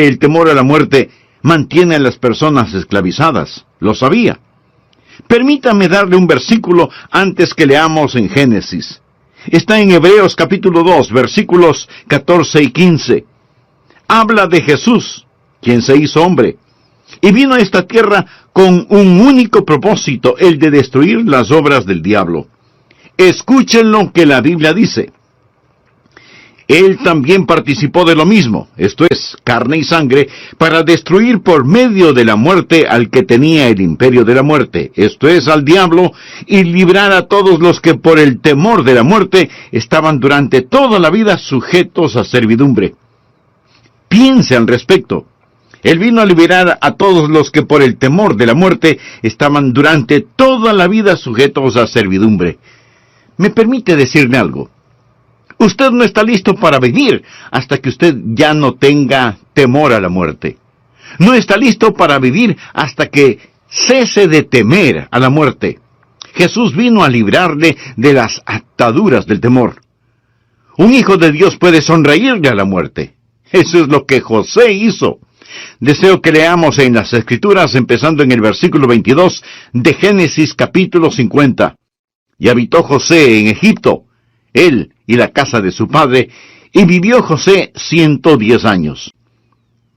El temor a la muerte mantiene a las personas esclavizadas. Lo sabía. Permítame darle un versículo antes que leamos en Génesis. Está en Hebreos capítulo 2, versículos 14 y 15. Habla de Jesús, quien se hizo hombre, y vino a esta tierra con un único propósito, el de destruir las obras del diablo. Escuchen lo que la Biblia dice. Él también participó de lo mismo, esto es, carne y sangre, para destruir por medio de la muerte al que tenía el imperio de la muerte, esto es, al diablo, y librar a todos los que por el temor de la muerte estaban durante toda la vida sujetos a servidumbre. Piense al respecto. Él vino a liberar a todos los que por el temor de la muerte estaban durante toda la vida sujetos a servidumbre. ¿Me permite decirle algo? Usted no está listo para vivir hasta que usted ya no tenga temor a la muerte. No está listo para vivir hasta que cese de temer a la muerte. Jesús vino a librarle de las ataduras del temor. Un hijo de Dios puede sonreírle a la muerte. Eso es lo que José hizo. Deseo que leamos en las Escrituras, empezando en el versículo 22 de Génesis capítulo 50. Y habitó José en Egipto, él y la casa de su padre, y vivió José 110 años.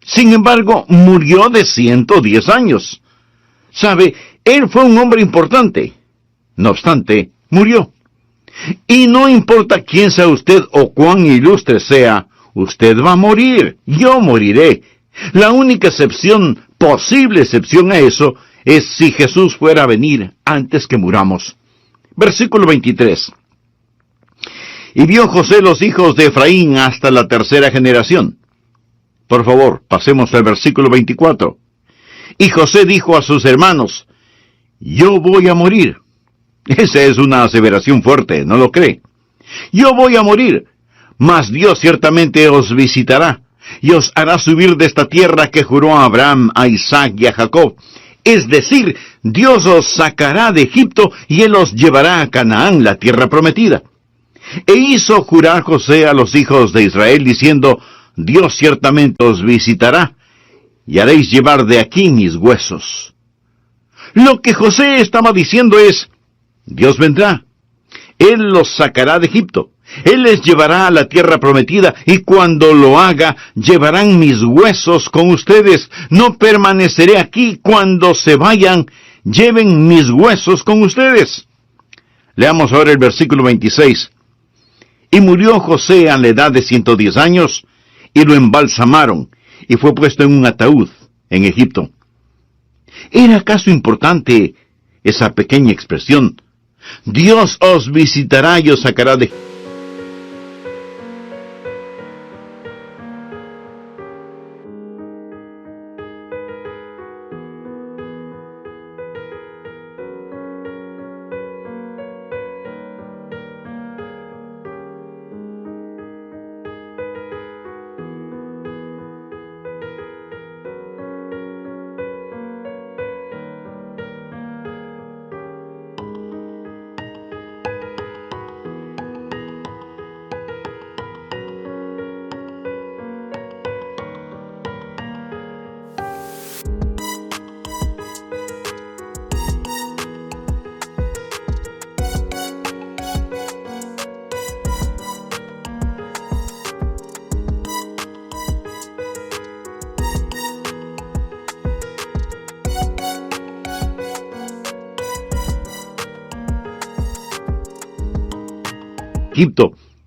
Sin embargo, murió de 110 años. ¿Sabe? Él fue un hombre importante. No obstante, murió. Y no importa quién sea usted o cuán ilustre sea, usted va a morir. Yo moriré. La única posible excepción a eso, es si Jesús fuera a venir antes que muramos. Versículo 23. Y vio José los hijos de Efraín hasta la tercera generación. Por favor, pasemos al versículo 24. Y José dijo a sus hermanos, yo voy a morir. Esa es una aseveración fuerte, ¿no lo cree? Yo voy a morir, mas Dios ciertamente os visitará, y os hará subir de esta tierra que juró a Abraham, a Isaac y a Jacob. Es decir, Dios os sacará de Egipto, y Él os llevará a Canaán, la tierra prometida. E hizo jurar José a los hijos de Israel, diciendo, Dios ciertamente os visitará, y haréis llevar de aquí mis huesos. Lo que José estaba diciendo es, Dios vendrá, Él los sacará de Egipto, Él les llevará a la tierra prometida, y cuando lo haga, llevarán mis huesos con ustedes. No permaneceré aquí. Cuando se vayan, lleven mis huesos con ustedes. Leamos ahora el versículo 26. Y murió José a la edad de 110 años, y lo embalsamaron, y fue puesto en un ataúd en Egipto. ¿Era acaso importante esa pequeña expresión? Dios os visitará y os sacará de Egipto.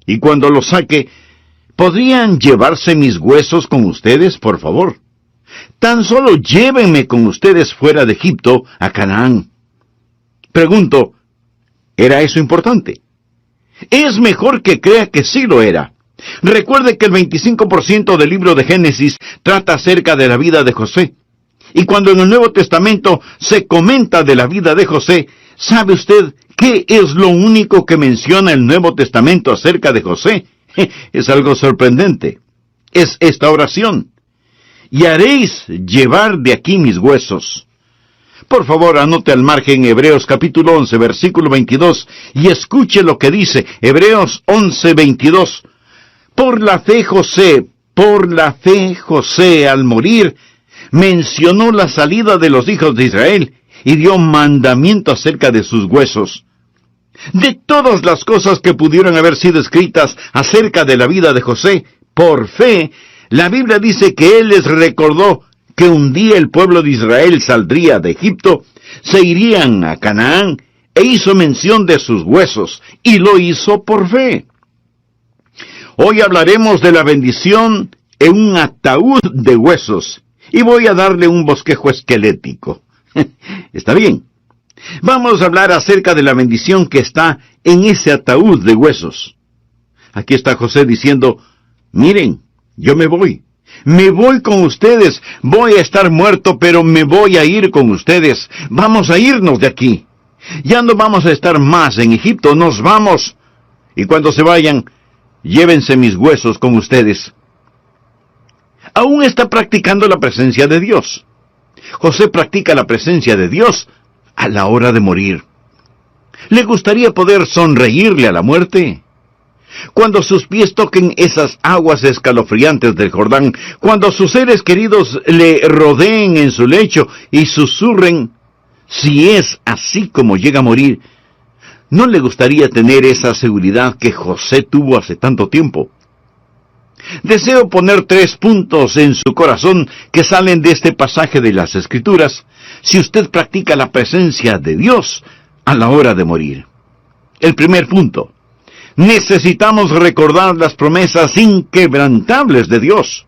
Y cuando los saque, ¿podrían llevarse mis huesos con ustedes, por favor? Tan solo llévenme con ustedes fuera de Egipto a Canaán. Pregunto, ¿era eso importante? Es mejor que crea que sí lo era. Recuerde que el 25% del libro de Génesis trata acerca de la vida de José. Y cuando en el Nuevo Testamento se comenta de la vida de José, ¿sabe usted qué es lo único que menciona el Nuevo Testamento acerca de José? Es algo sorprendente. Es esta oración. Y haréis llevar de aquí mis huesos. Por favor, anote al margen Hebreos capítulo 11, versículo 22, y escuche lo que dice Hebreos 11, 22. Por la fe José, Por la fe, José, al morir, mencionó la salida de los hijos de Israel y dio mandamiento acerca de sus huesos. De todas las cosas que pudieron haber sido escritas acerca de la vida de José, por fe, la Biblia dice que él les recordó que un día el pueblo de Israel saldría de Egipto, se irían a Canaán, e hizo mención de sus huesos, y lo hizo por fe. Hoy hablaremos de la bendición en un ataúd de huesos, y voy a darle un bosquejo esquelético. ¿Está bien? Vamos a hablar acerca de la bendición que está en ese ataúd de huesos. Aquí está José diciendo, miren, yo me voy con ustedes, voy a estar muerto, pero me voy a ir con ustedes, vamos a irnos de aquí. Ya no vamos a estar más en Egipto, nos vamos. Y cuando se vayan, llévense mis huesos con ustedes. Aún está practicando la presencia de Dios. José practica la presencia de Dios a la hora de morir. ¿Le gustaría poder sonreírle a la muerte? Cuando sus pies toquen esas aguas escalofriantes del Jordán, cuando sus seres queridos le rodeen en su lecho y susurren, si es así como llega a morir, ¿no le gustaría tener esa seguridad que José tuvo hace tanto tiempo? Deseo poner 3 puntos en su corazón que salen de este pasaje de las Escrituras, si usted practica la presencia de Dios a la hora de morir. El primer punto, necesitamos recordar las promesas inquebrantables de Dios.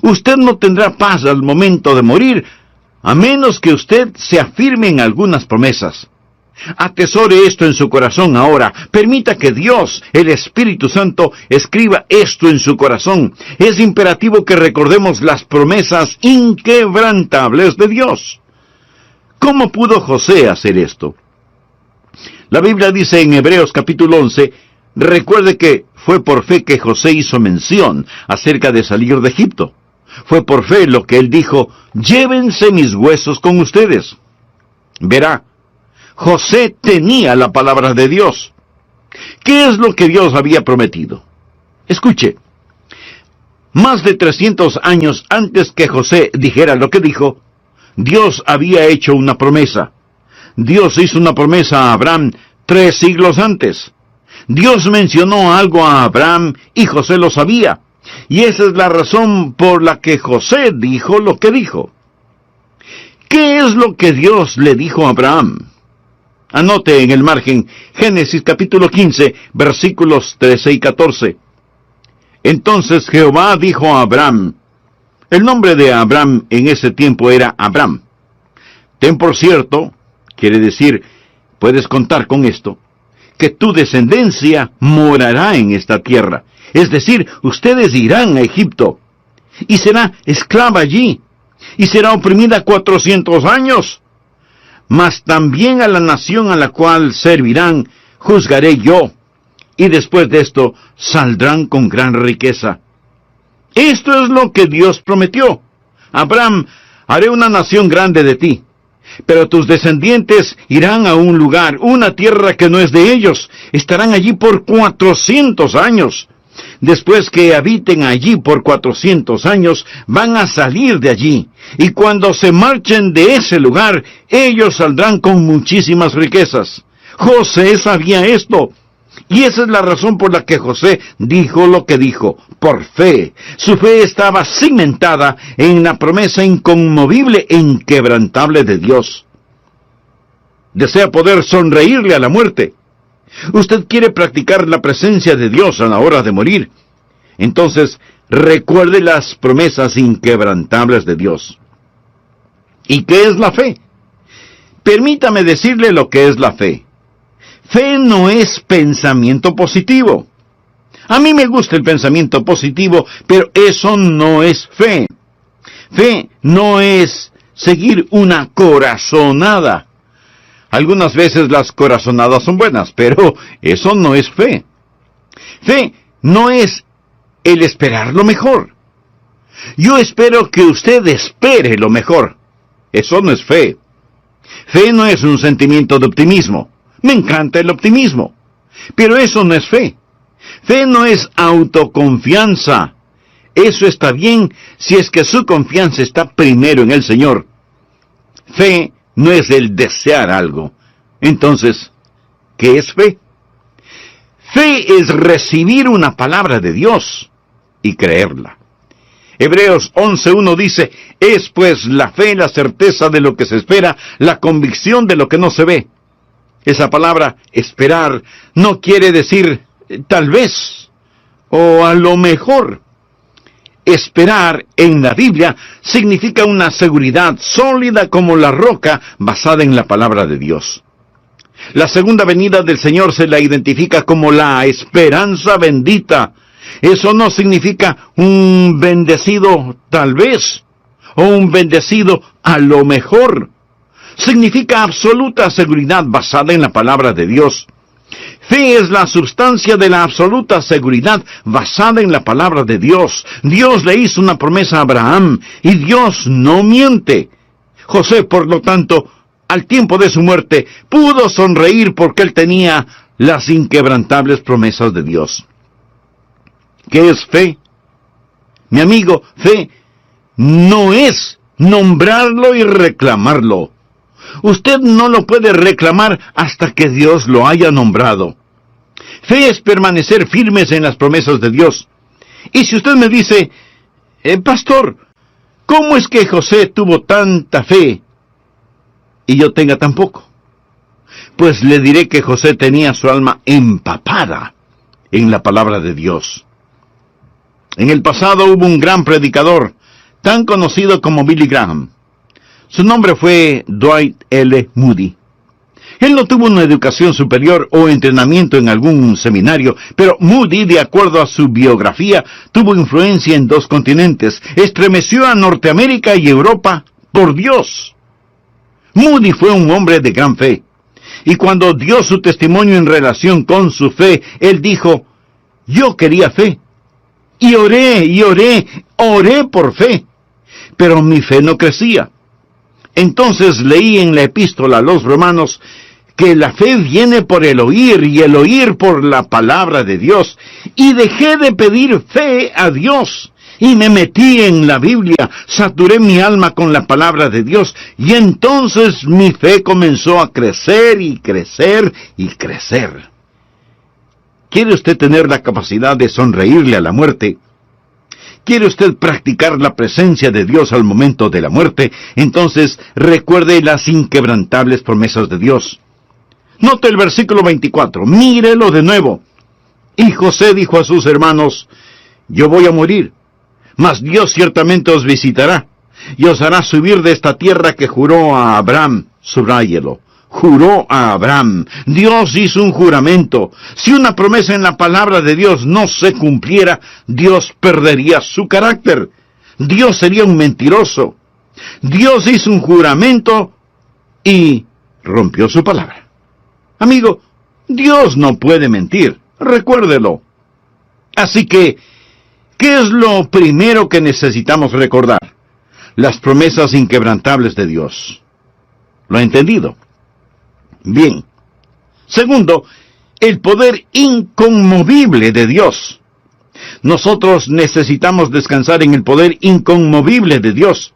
Usted no tendrá paz al momento de morir, a menos que usted se afirme en algunas promesas. Atesore esto en su corazón ahora. Permita que Dios, el Espíritu Santo, escriba esto en su corazón. Es imperativo que recordemos las promesas inquebrantables de Dios. ¿Cómo pudo José hacer esto? La Biblia dice en Hebreos capítulo 11, recuerde que fue por fe que José hizo mención acerca de salir de Egipto. Fue por fe lo que él dijo, llévense mis huesos con ustedes. Verá, José tenía la palabra de Dios. ¿Qué es lo que Dios había prometido? Escuche, más de 300 años antes que José dijera lo que dijo, Dios había hecho una promesa. Dios hizo una promesa a Abraham 3 siglos antes. Dios mencionó algo a Abraham y José lo sabía. Y esa es la razón por la que José dijo lo que dijo. ¿Qué es lo que Dios le dijo a Abraham? Anote en el margen Génesis capítulo 15, versículos 13 y 14. Entonces Jehová dijo a Abraham, el nombre de Abraham en ese tiempo era Abram. Ten por cierto, quiere decir, puedes contar con esto, que tu descendencia morará en esta tierra. Es decir, ustedes irán a Egipto, y será esclava allí, y será oprimida 400 años. Mas también a la nación a la cual servirán, juzgaré yo, y después de esto saldrán con gran riqueza. Esto es lo que Dios prometió. Abraham, haré una nación grande de ti, pero tus descendientes irán a un lugar, una tierra que no es de ellos, estarán allí por 400 años. Después que habiten allí por 400 años, van a salir de allí, y cuando se marchen de ese lugar, ellos saldrán con muchísimas riquezas. José sabía esto, y esa es la razón por la que José dijo lo que dijo, por fe. Su fe estaba cimentada en la promesa inconmovible e inquebrantable de Dios. Desea poder sonreírle a la muerte. Usted quiere practicar la presencia de Dios a la hora de morir. Entonces, recuerde las promesas inquebrantables de Dios. ¿Y qué es la fe? Permítame decirle lo que es la fe. Fe no es pensamiento positivo. A mí me gusta el pensamiento positivo, pero eso no es fe. Fe no es seguir una corazonada. Algunas veces las corazonadas son buenas, pero eso no es fe. Fe no es el esperar lo mejor. Yo espero que usted espere lo mejor. Eso no es fe. Fe no es un sentimiento de optimismo. Me encanta el optimismo. Pero eso no es fe. Fe no es autoconfianza. Eso está bien si es que su confianza está primero en el Señor. Fe no es el desear algo. Entonces, ¿qué es fe? Fe es recibir una palabra de Dios y creerla. Hebreos 11:1 dice, es pues la fe la certeza de lo que se espera, la convicción de lo que no se ve. Esa palabra, esperar, no quiere decir tal vez o a lo mejor. Esperar en la Biblia significa una seguridad sólida como la roca basada en la palabra de Dios. La segunda venida del Señor se la identifica como la esperanza bendita. Eso no significa un bendecido tal vez, o un bendecido a lo mejor. Significa absoluta seguridad basada en la palabra de Dios. Fe es la sustancia de la absoluta seguridad basada en la palabra de Dios. Dios le hizo una promesa a Abraham, y Dios no miente. José, por lo tanto, al tiempo de su muerte, pudo sonreír porque él tenía las inquebrantables promesas de Dios. ¿Qué es fe? Mi amigo, fe no es nombrarlo y reclamarlo. Usted no lo puede reclamar hasta que Dios lo haya nombrado. Fe es permanecer firmes en las promesas de Dios. Y si usted me dice, pastor, ¿cómo es que José tuvo tanta fe y yo tenga tan poco? Pues le diré que José tenía su alma empapada en la palabra de Dios. En el pasado hubo un gran predicador, tan conocido como Billy Graham. Su nombre fue Dwight L. Moody. Él no tuvo una educación superior o entrenamiento en algún seminario, pero Moody, de acuerdo a su biografía, tuvo influencia en 2 continentes, estremeció a Norteamérica y Europa por Dios. Moody fue un hombre de gran fe, y cuando dio su testimonio en relación con su fe, él dijo, yo quería fe, y oré por fe, pero mi fe no crecía. Entonces leí en la epístola a los romanos que la fe viene por el oír y el oír por la palabra de Dios. Y dejé de pedir fe a Dios y me metí en la Biblia, saturé mi alma con la palabra de Dios y entonces mi fe comenzó a crecer y crecer y crecer. ¿Quiere usted tener la capacidad de sonreírle a la muerte? ¿Quiere usted practicar la presencia de Dios al momento de la muerte? Entonces recuerde las inquebrantables promesas de Dios. Note el versículo 24, mírelo de nuevo. Y José dijo a sus hermanos, yo voy a morir, mas Dios ciertamente os visitará, y os hará subir de esta tierra que juró a Abraham. Subráyelo. Juró a Abraham. Dios hizo un juramento. Si una promesa en la palabra de Dios no se cumpliera, Dios perdería su carácter. Dios sería un mentiroso. Dios hizo un juramento y rompió su palabra. Amigo, Dios no puede mentir. Recuérdelo. Así que, ¿qué es lo primero que necesitamos recordar? Las promesas inquebrantables de Dios. ¿Lo ha entendido? Bien. Segundo, el poder inconmovible de Dios. Nosotros necesitamos descansar en el poder inconmovible de Dios.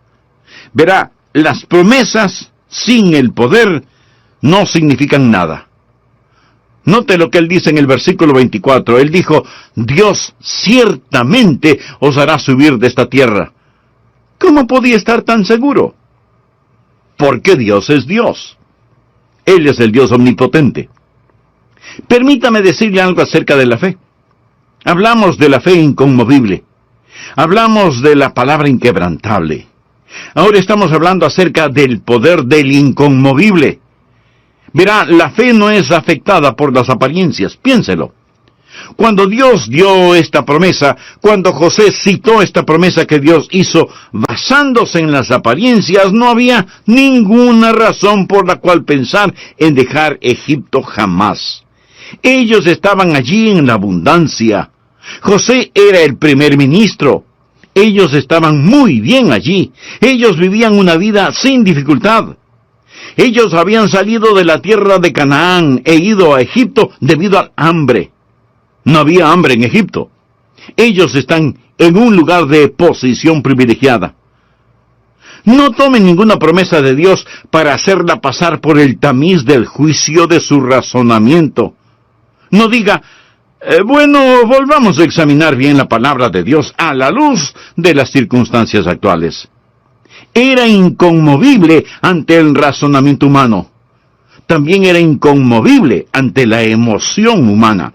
Verá, las promesas sin el poder no significan nada. Note lo que él dice en el versículo 24. Él dijo, Dios ciertamente os hará subir de esta tierra. ¿Cómo podía estar tan seguro? Porque Dios es Dios. Él es el Dios omnipotente. Permítame decirle algo acerca de la fe. Hablamos de la fe inconmovible. Hablamos de la palabra inquebrantable. Ahora estamos hablando acerca del poder del inconmovible. Verá, la fe no es afectada por las apariencias. Piénselo. Cuando Dios dio esta promesa, cuando José citó esta promesa que Dios hizo basándose en las apariencias, no había ninguna razón por la cual pensar en dejar Egipto jamás. Ellos estaban allí en la abundancia. José era el primer ministro. Ellos estaban muy bien allí. Ellos vivían una vida sin dificultad. Ellos habían salido de la tierra de Canaán e ido a Egipto debido al hambre. No había hambre en Egipto. Ellos están en un lugar de posición privilegiada. No tome ninguna promesa de Dios para hacerla pasar por el tamiz del juicio de su razonamiento. No diga, bueno, volvamos a examinar bien la palabra de Dios a la luz de las circunstancias actuales. Era inconmovible ante el razonamiento humano. También era inconmovible ante la emoción humana.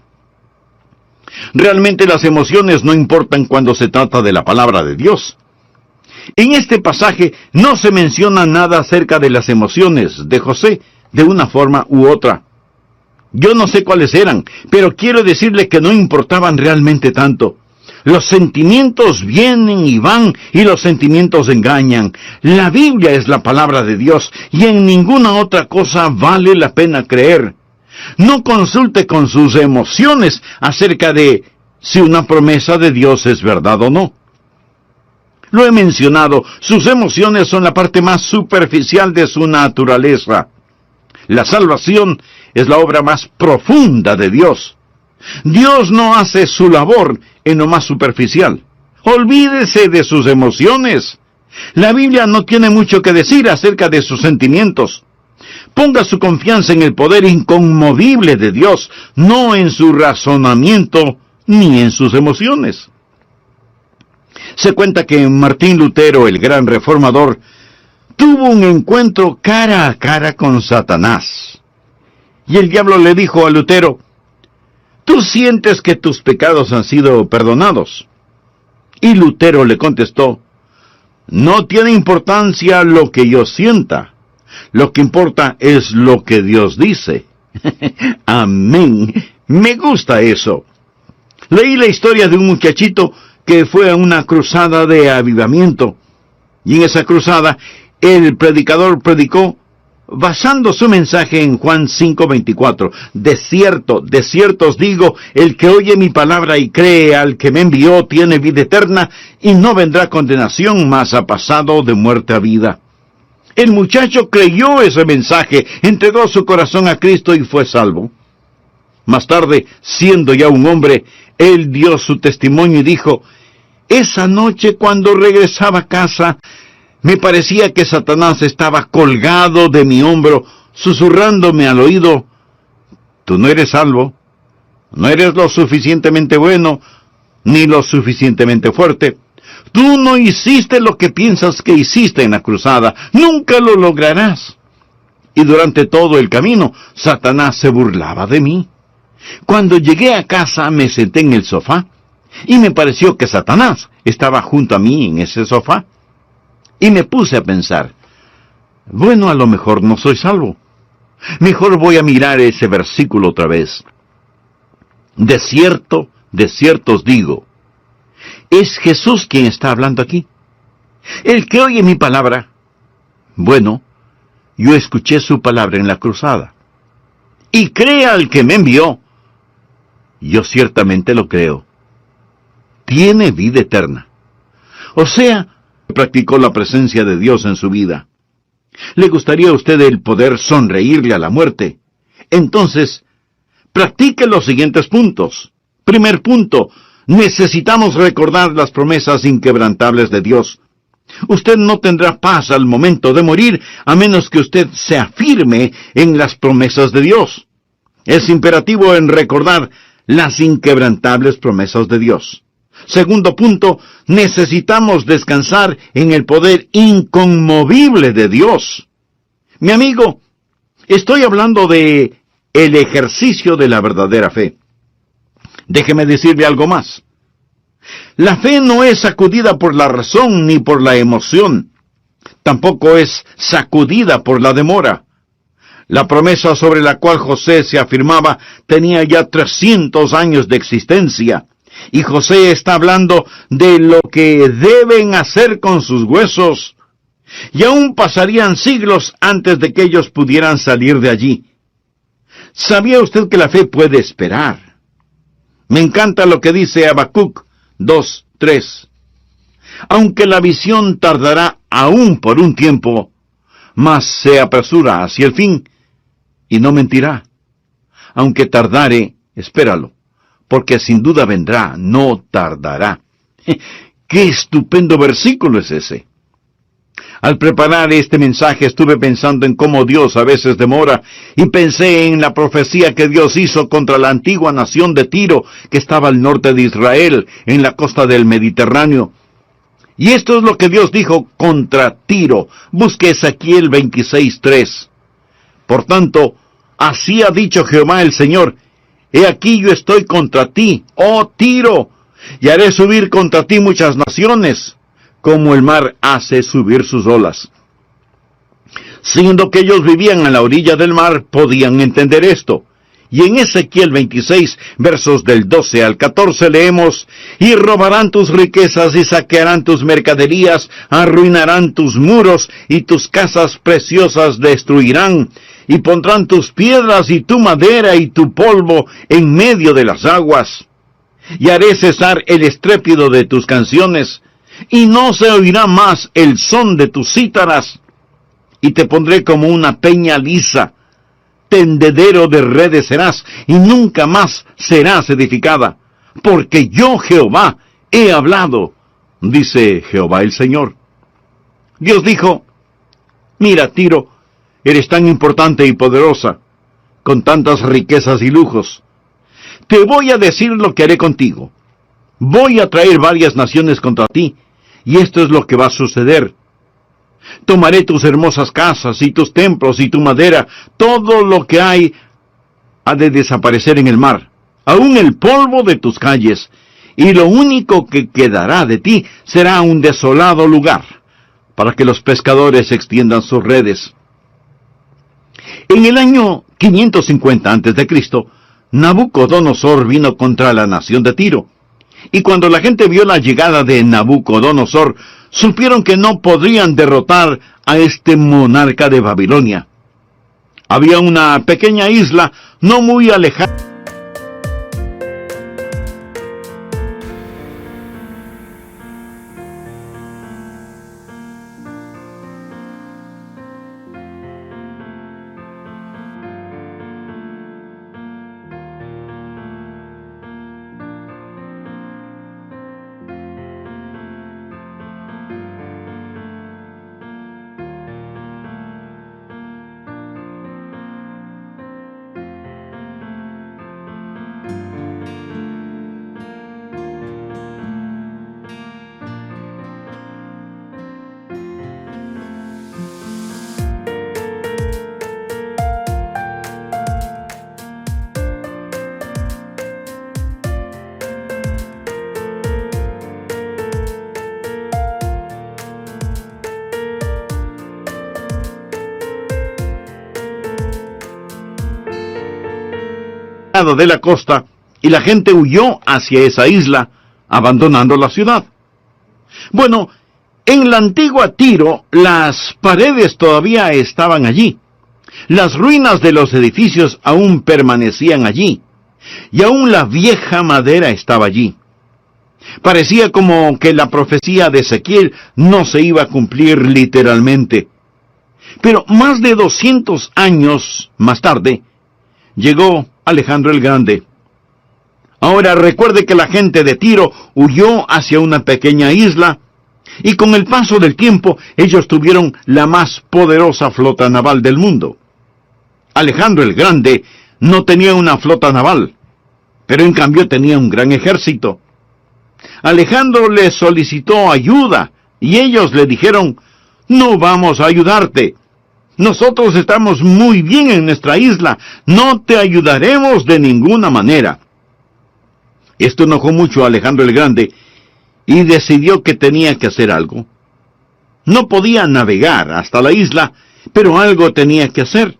Realmente las emociones no importan cuando se trata de la palabra de Dios. En este pasaje no se menciona nada acerca de las emociones de José, de una forma u otra. Yo no sé cuáles eran, pero quiero decirle que no importaban realmente tanto. Los sentimientos vienen y van, y los sentimientos engañan. La Biblia es la palabra de Dios, y en ninguna otra cosa vale la pena creer. No consulte con sus emociones acerca de si una promesa de Dios es verdad o no. Lo he mencionado, sus emociones son la parte más superficial de su naturaleza. La salvación es la obra más profunda de Dios. Dios no hace su labor en lo más superficial. Olvídese de sus emociones. La Biblia no tiene mucho que decir acerca de sus sentimientos. Ponga su confianza en el poder inconmovible de Dios, no en su razonamiento ni en sus emociones. Se cuenta que Martín Lutero, el gran reformador, tuvo un encuentro cara a cara con Satanás. Y el diablo le dijo a Lutero, ¿tú sientes que tus pecados han sido perdonados? Y Lutero le contestó, no tiene importancia lo que yo sienta. Lo que importa es lo que Dios dice. Amén. Me gusta eso. Leí la historia de un muchachito que fue a una cruzada de avivamiento. Y en esa cruzada, el predicador predicó basando su mensaje en Juan 5:24. De cierto os digo, el que oye mi palabra y cree al que me envió tiene vida eterna y no vendrá condenación, mas ha pasado de muerte a vida. El muchacho creyó ese mensaje, entregó su corazón a Cristo y fue salvo. Más tarde, siendo ya un hombre, él dio su testimonio y dijo, esa noche cuando regresaba a casa, me parecía que Satanás estaba colgado de mi hombro, susurrándome al oído, tú no eres salvo, no eres lo suficientemente bueno, ni lo suficientemente fuerte. Tú no hiciste lo que piensas que hiciste en la cruzada. Nunca lo lograrás. Y durante todo el camino, Satanás se burlaba de mí. Cuando llegué a casa, me senté en el sofá, y me pareció que Satanás estaba junto a mí en ese sofá. Y me puse a pensar, bueno, a lo mejor no soy salvo. Mejor voy a mirar ese versículo otra vez. De cierto os digo, es Jesús quien está hablando aquí. El que oye mi palabra, bueno, yo escuché su palabra en la cruzada. Y crea al que me envió, yo ciertamente lo creo. Tiene vida eterna. O sea, practicó la presencia de Dios en su vida. ¿Le gustaría a usted el poder sonreírle a la muerte? Entonces, practique los siguientes puntos. Primer punto, necesitamos recordar las promesas inquebrantables de Dios. Usted no tendrá paz al momento de morir a menos que usted se afirme en las promesas de Dios. Es imperativo en recordar las inquebrantables promesas de Dios. Segundo punto, necesitamos descansar en el poder inconmovible de Dios. Mi amigo, estoy hablando de el ejercicio de la verdadera fe. Déjeme decirle algo más. La fe no es sacudida por la razón ni por la emoción. Tampoco es sacudida por la demora. La promesa sobre la cual José se afirmaba tenía ya 300 años de existencia. Y José está hablando de lo que deben hacer con sus huesos. Y aún pasarían siglos antes de que ellos pudieran salir de allí. ¿Sabía usted que la fe puede esperar? Me encanta lo que dice Habacuc 2:3. Aunque la visión tardará aún por un tiempo, mas se apresura hacia el fin, y no mentirá. Aunque tardare, espéralo, porque sin duda vendrá, no tardará. ¡Qué estupendo versículo es ese! Al preparar este mensaje estuve pensando en cómo Dios a veces demora, y pensé en la profecía que Dios hizo contra la antigua nación de Tiro, que estaba al norte de Israel, en la costa del Mediterráneo. Y esto es lo que Dios dijo contra Tiro. Busque Ezequiel 26:3. Por tanto, así ha dicho Jehová el Señor: He aquí yo estoy contra ti, oh Tiro, y haré subir contra ti muchas naciones, como el mar hace subir sus olas. Siendo que ellos vivían a la orilla del mar, podían entender esto. Y en Ezequiel 26, versos del 12 al 14 leemos: Y robarán tus riquezas y saquearán tus mercaderías, arruinarán tus muros y tus casas preciosas destruirán, y pondrán tus piedras y tu madera y tu polvo en medio de las aguas. Y haré cesar el estrépito de tus canciones, y no se oirá más el son de tus cítaras, y te pondré como una peña lisa, tendedero de redes serás, y nunca más serás edificada, porque yo Jehová he hablado, dice Jehová el Señor. Dios dijo: Mira, Tiro, eres tan importante y poderosa, con tantas riquezas y lujos. Te voy a decir lo que haré contigo. Voy a traer varias naciones contra ti, y esto es lo que va a suceder. Tomaré tus hermosas casas y tus templos y tu madera, todo lo que hay ha de desaparecer en el mar, aun el polvo de tus calles, y lo único que quedará de ti será un desolado lugar, para que los pescadores extiendan sus redes. En el año 550 a.C., Nabucodonosor vino contra la nación de Tiro. Y cuando la gente vio la llegada de Nabucodonosor, supieron que no podrían derrotar a este monarca de Babilonia. Había una pequeña isla no muy alejada de la costa, y la gente huyó hacia esa isla, abandonando la ciudad. Bueno, en la antigua Tiro, las paredes todavía estaban allí. Las ruinas de los edificios aún permanecían allí, y aún la vieja madera estaba allí. Parecía como que la profecía de Ezequiel no se iba a cumplir literalmente. Pero más de 200 años más tarde, llegó Alejandro el Grande. Ahora recuerde que la gente de Tiro huyó hacia una pequeña isla, y con el paso del tiempo ellos tuvieron la más poderosa flota naval del mundo. Alejandro el Grande no tenía una flota naval, pero en cambio tenía un gran ejército. Alejandro les solicitó ayuda, y ellos le dijeron: no vamos a ayudarte. Nosotros estamos muy bien en nuestra isla, no te ayudaremos de ninguna manera. Esto enojó mucho a Alejandro el Grande, y decidió que tenía que hacer algo. No podía navegar hasta la isla, pero algo tenía que hacer.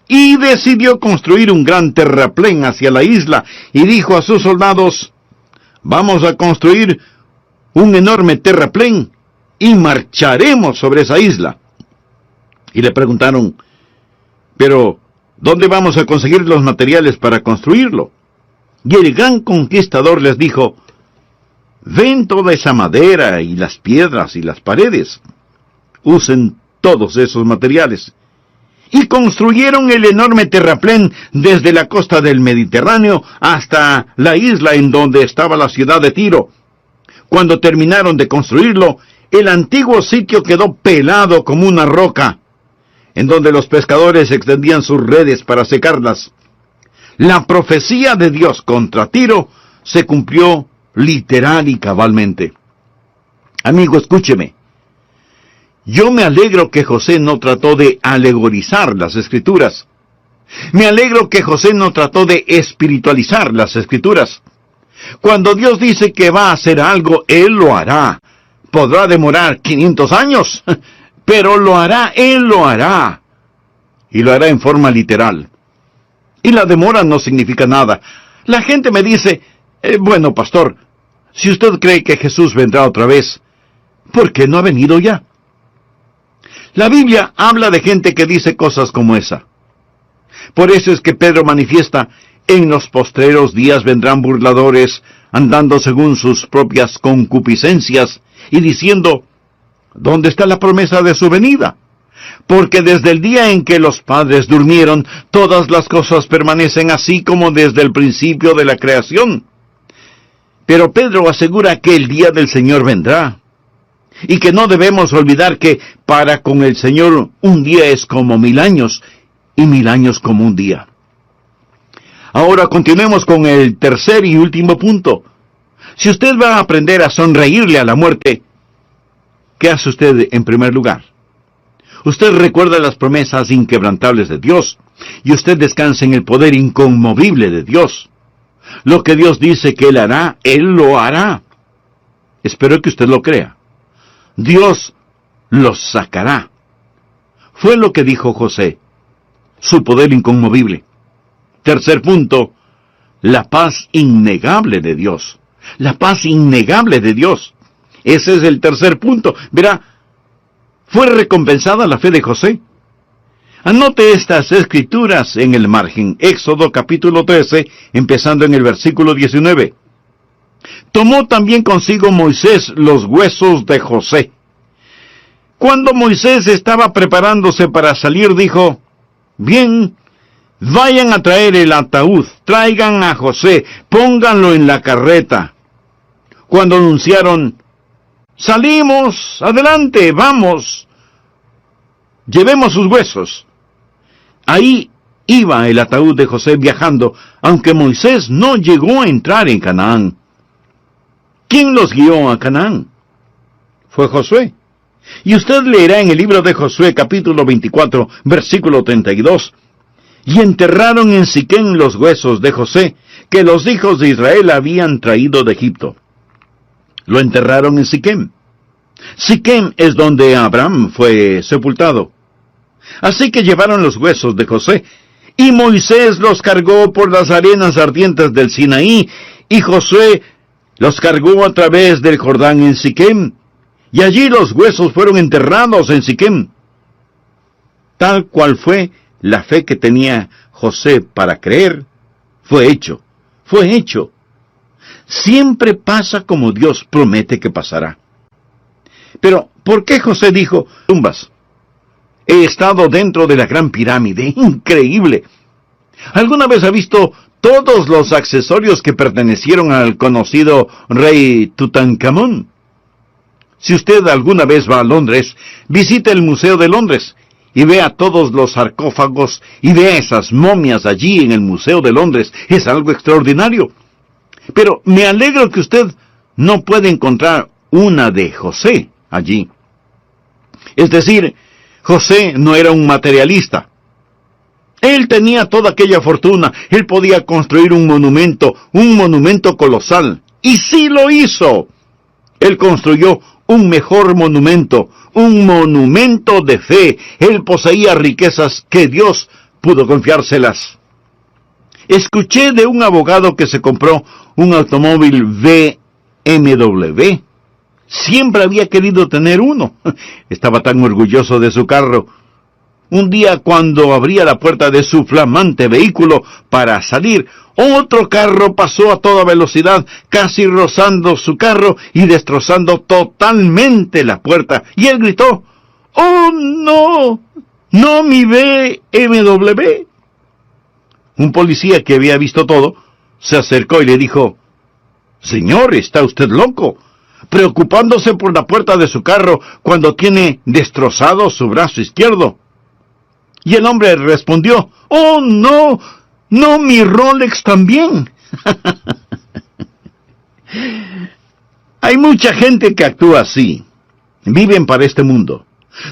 Y decidió construir un gran terraplén hacia la isla, y dijo a sus soldados: vamos a construir un enorme terraplén, y marcharemos sobre esa isla. Y le preguntaron: pero, ¿dónde vamos a conseguir los materiales para construirlo? Y el gran conquistador les dijo: ven toda esa madera y las piedras y las paredes. Usen todos esos materiales. Y construyeron el enorme terraplén desde la costa del Mediterráneo hasta la isla en donde estaba la ciudad de Tiro. Cuando terminaron de construirlo, el antiguo sitio quedó pelado como una roca, en donde los pescadores extendían sus redes para secarlas. La profecía de Dios contra Tiro se cumplió literal y cabalmente. Amigo, escúcheme. Yo me alegro que José no trató de alegorizar las Escrituras. Me alegro que José no trató de espiritualizar las Escrituras. Cuando Dios dice que va a hacer algo, Él lo hará. Podrá demorar 500 años, pero lo hará, Él lo hará. Y lo hará en forma literal. Y la demora no significa nada. La gente me dice, bueno, pastor, si usted cree que Jesús vendrá otra vez, ¿por qué no ha venido ya? La Biblia habla de gente que dice cosas como esa. Por eso es que Pedro manifiesta, en los postreros días vendrán burladores, andando según sus propias concupiscencias, y diciendo, ¿dónde está la promesa de su venida? Porque desde el día en que los padres durmieron, todas las cosas permanecen así como desde el principio de la creación. Pero Pedro asegura que el día del Señor vendrá, y que no debemos olvidar que para con el Señor un día es como 1000 años, y 1000 años como un día. Ahora continuemos con el tercer y último punto. Si usted va a aprender a sonreírle a la muerte, ¿qué hace usted en primer lugar? Usted recuerda las promesas inquebrantables de Dios, y usted descansa en el poder inconmovible de Dios. Lo que Dios dice que Él hará, Él lo hará. Espero que usted lo crea. Dios los sacará. Fue lo que dijo José, su poder inconmovible. Tercer punto, la paz innegable de Dios. La paz innegable de Dios. Ese es el tercer punto. Verá, fue recompensada la fe de José. Anote estas escrituras en el margen. Éxodo capítulo 13, empezando en el versículo 19. Tomó también consigo Moisés los huesos de José. Cuando Moisés estaba preparándose para salir, dijo, bien, vayan a traer el ataúd, traigan a José, pónganlo en la carreta. Cuando anunciaron, salimos, adelante, vamos, llevemos sus huesos. Ahí iba el ataúd de José viajando, aunque Moisés no llegó a entrar en Canaán. ¿Quién los guió a Canaán? Fue Josué. Y usted leerá en el libro de Josué, capítulo 24, versículo 32, y enterraron en Siquem los huesos de José, que los hijos de Israel habían traído de Egipto. Lo enterraron en Siquem. Siquem es donde Abraham fue sepultado. Así que llevaron los huesos de José, y Moisés los cargó por las arenas ardientes del Sinaí, y Josué los cargó a través del Jordán en Siquem, y allí los huesos fueron enterrados en Siquem. Tal cual fue la fe que tenía José para creer, fue hecho. Siempre pasa como Dios promete que pasará. Pero, ¿por qué José dijo, tumbas? He estado dentro de la gran pirámide, increíble. ¿Alguna vez ha visto todos los accesorios que pertenecieron al conocido rey Tutankamón? Si usted alguna vez va a Londres, visite el Museo de Londres y vea todos los sarcófagos y vea esas momias allí en el Museo de Londres. Es algo extraordinario. Pero me alegro que usted no puede encontrar una de José allí. Es decir, José no era un materialista. Él tenía toda aquella fortuna. Él podía construir un monumento colosal. Y sí lo hizo. Él construyó un mejor monumento, un monumento de fe. Él poseía riquezas que Dios pudo confiárselas. Escuché de un abogado que se compró un automóvil BMW. Siempre había querido tener uno. Estaba tan orgulloso de su carro. Un día, cuando abría la puerta de su flamante vehículo para salir, otro carro pasó a toda velocidad, casi rozando su carro y destrozando totalmente la puerta. Y él gritó, ¡oh, no! ¡No mi BMW! Un policía que había visto todo, se acercó y le dijo, «Señor, ¿está usted loco? preocupándose por la puerta de su carro cuando tiene destrozado su brazo izquierdo. Y el hombre respondió, ¡oh, no! ¡No, mi Rolex también! Hay mucha gente que actúa así. Viven para este mundo.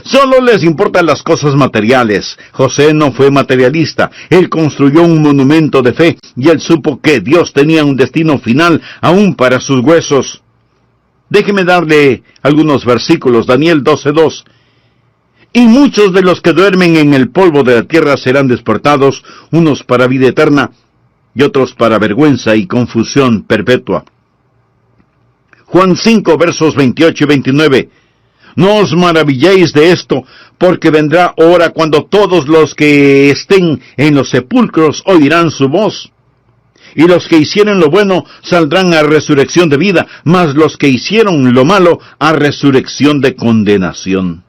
Solo les importan las cosas materiales. José no fue materialista. Él construyó un monumento de fe y él supo que Dios tenía un destino final aún para sus huesos. Déjeme darle algunos versículos. Daniel 12:2. Y muchos de los que duermen en el polvo de la tierra serán despertados, unos para vida eterna y otros para vergüenza y confusión perpetua. Juan 5, versos 28 y 29. No os maravilléis de esto, porque vendrá hora cuando todos los que estén en los sepulcros oirán su voz. Y los que hicieren lo bueno saldrán a resurrección de vida, mas los que hicieron lo malo a resurrección de condenación.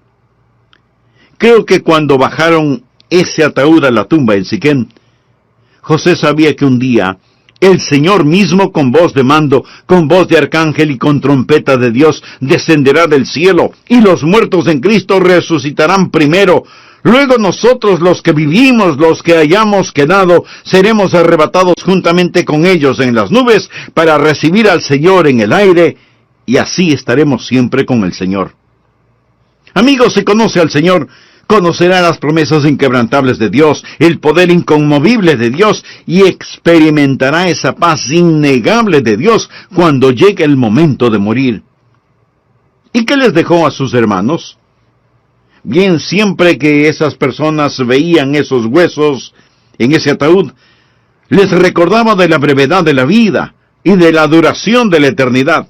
Creo que cuando bajaron ese ataúd a la tumba en Siquem, José sabía que un día el Señor mismo, con voz de mando, con voz de arcángel y con trompeta de Dios, descenderá del cielo, y los muertos en Cristo resucitarán primero. Luego nosotros, los que vivimos, los que hayamos quedado, seremos arrebatados juntamente con ellos en las nubes para recibir al Señor en el aire, y así estaremos siempre con el Señor. Amigos, si conoce al Señor, conocerá las promesas inquebrantables de Dios, el poder inconmovible de Dios, y experimentará esa paz innegable de Dios cuando llegue el momento de morir. ¿Y qué les dejó a sus hermanos? Bien, siempre que esas personas veían esos huesos en ese ataúd, les recordaba de la brevedad de la vida y de la duración de la eternidad.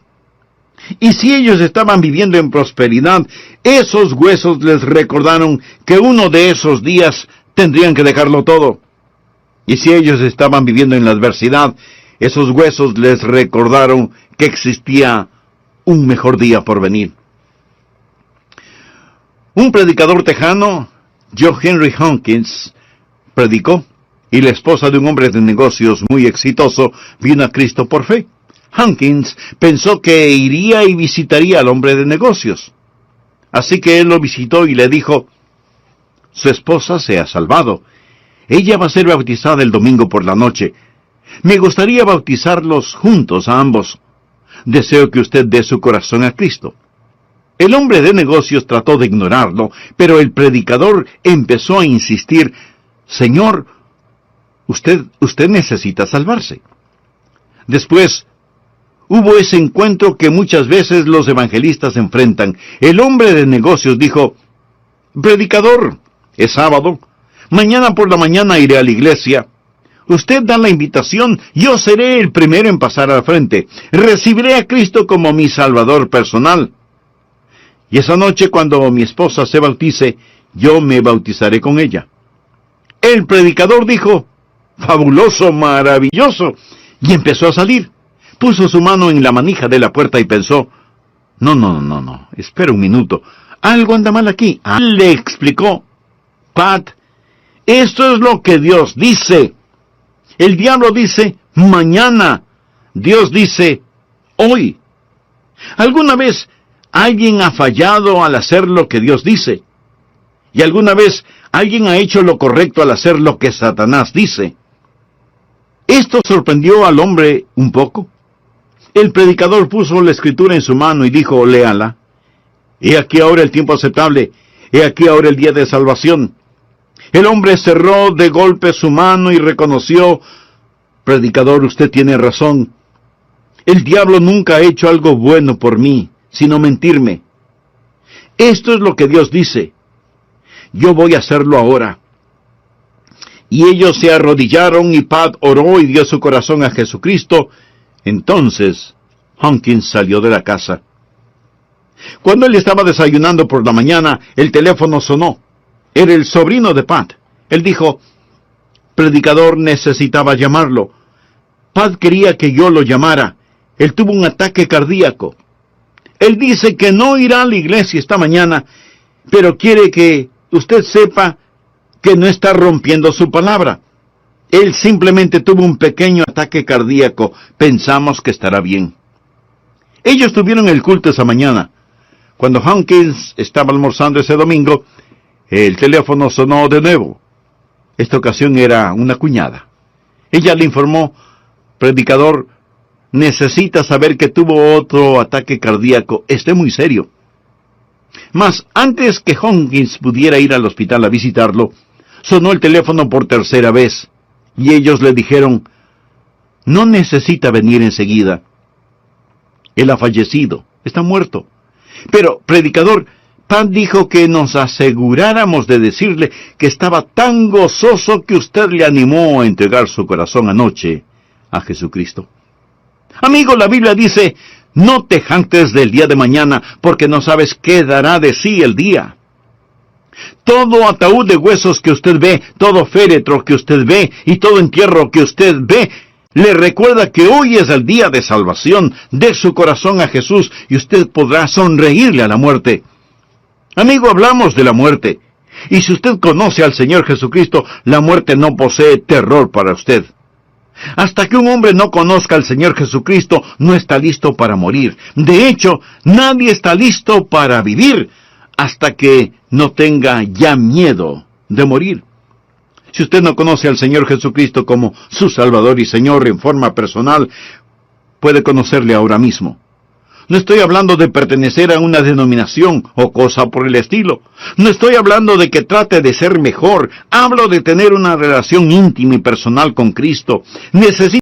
Y si ellos estaban viviendo en prosperidad, esos huesos les recordaron que uno de esos días tendrían que dejarlo todo. Y si ellos estaban viviendo en la adversidad, esos huesos les recordaron que existía un mejor día por venir. Un predicador tejano, John Henry Hawkins, predicó, y la esposa de un hombre de negocios muy exitoso vino a Cristo por fe. Hawkins pensó que iría y visitaría al hombre de negocios. Así que él lo visitó y le dijo, su esposa se ha salvado. Ella va a ser bautizada el domingo por la noche. Me gustaría bautizarlos juntos a ambos. Deseo que usted dé su corazón a Cristo. El hombre de negocios trató de ignorarlo, pero el predicador empezó a insistir, Señor, usted necesita salvarse. Después, hubo ese encuentro que muchas veces los evangelistas enfrentan. El hombre de negocios dijo, predicador, es sábado, mañana por la mañana iré a la iglesia. Usted da la invitación, yo seré el primero en pasar al frente. Recibiré a Cristo como mi Salvador personal. Y esa noche, cuando mi esposa se bautice, yo me bautizaré con ella. El predicador dijo, fabuloso, maravilloso, y empezó a salir. Puso su mano en la manija de la puerta y pensó, no, espera un minuto, algo anda mal aquí. Le explicó, Pat, esto es lo que Dios dice. El diablo dice, mañana. Dios dice, hoy. ¿Alguna vez alguien ha fallado al hacer lo que Dios dice? ¿Y alguna vez alguien ha hecho lo correcto al hacer lo que Satanás dice? Esto sorprendió al hombre un poco. El predicador puso la escritura en su mano y dijo, léala. He aquí ahora el tiempo aceptable, he aquí ahora el día de salvación. El hombre cerró de golpe su mano y reconoció, predicador, usted tiene razón. El diablo nunca ha hecho algo bueno por mí, sino mentirme. Esto es lo que Dios dice. Yo voy a hacerlo ahora. Y ellos se arrodillaron y Pat oró y dio su corazón a Jesucristo. Entonces, Hawkins salió de la casa. Cuando él estaba desayunando por la mañana, el teléfono sonó. Era el sobrino de Pat. Él dijo, predicador, necesitaba llamarlo. Pat quería que yo lo llamara. Él tuvo un ataque cardíaco. Él dice que no irá a la iglesia esta mañana, pero quiere que usted sepa que no está rompiendo su palabra. Él simplemente tuvo un pequeño ataque cardíaco. Pensamos que estará bien. Ellos tuvieron el culto esa mañana. Cuando Hawkins estaba almorzando ese domingo, el teléfono sonó de nuevo. Esta ocasión era una cuñada. Ella le informó: predicador, necesita saber que tuvo otro ataque cardíaco. Esté muy serio. Mas antes que Hawkins pudiera ir al hospital a visitarlo, sonó el teléfono por tercera vez, y ellos le dijeron: no necesita venir enseguida. Él ha fallecido, está muerto. Pero, predicador, Pat dijo que nos aseguráramos de decirle que estaba tan gozoso que usted le animó a entregar su corazón anoche a Jesucristo. Amigo, la Biblia dice: no te jactes del día de mañana, porque no sabes qué dará de sí el día. Todo ataúd de huesos que usted ve, todo féretro que usted ve y todo entierro que usted ve, le recuerda que hoy es el día de salvación. Dé su corazón a Jesús y usted podrá sonreírle a la muerte. Amigo, hablamos de la muerte. Y si usted conoce al Señor Jesucristo, la muerte no posee terror para usted. Hasta que un hombre no conozca al Señor Jesucristo, no está listo para morir. De hecho, nadie está listo para vivir hasta que no tenga ya miedo de morir. Si usted no conoce al Señor Jesucristo como su Salvador y Señor en forma personal, puede conocerle ahora mismo. No estoy hablando de pertenecer a una denominación o cosa por el estilo. No estoy hablando de que trate de ser mejor. Hablo de tener una relación íntima y personal con Cristo. Necesita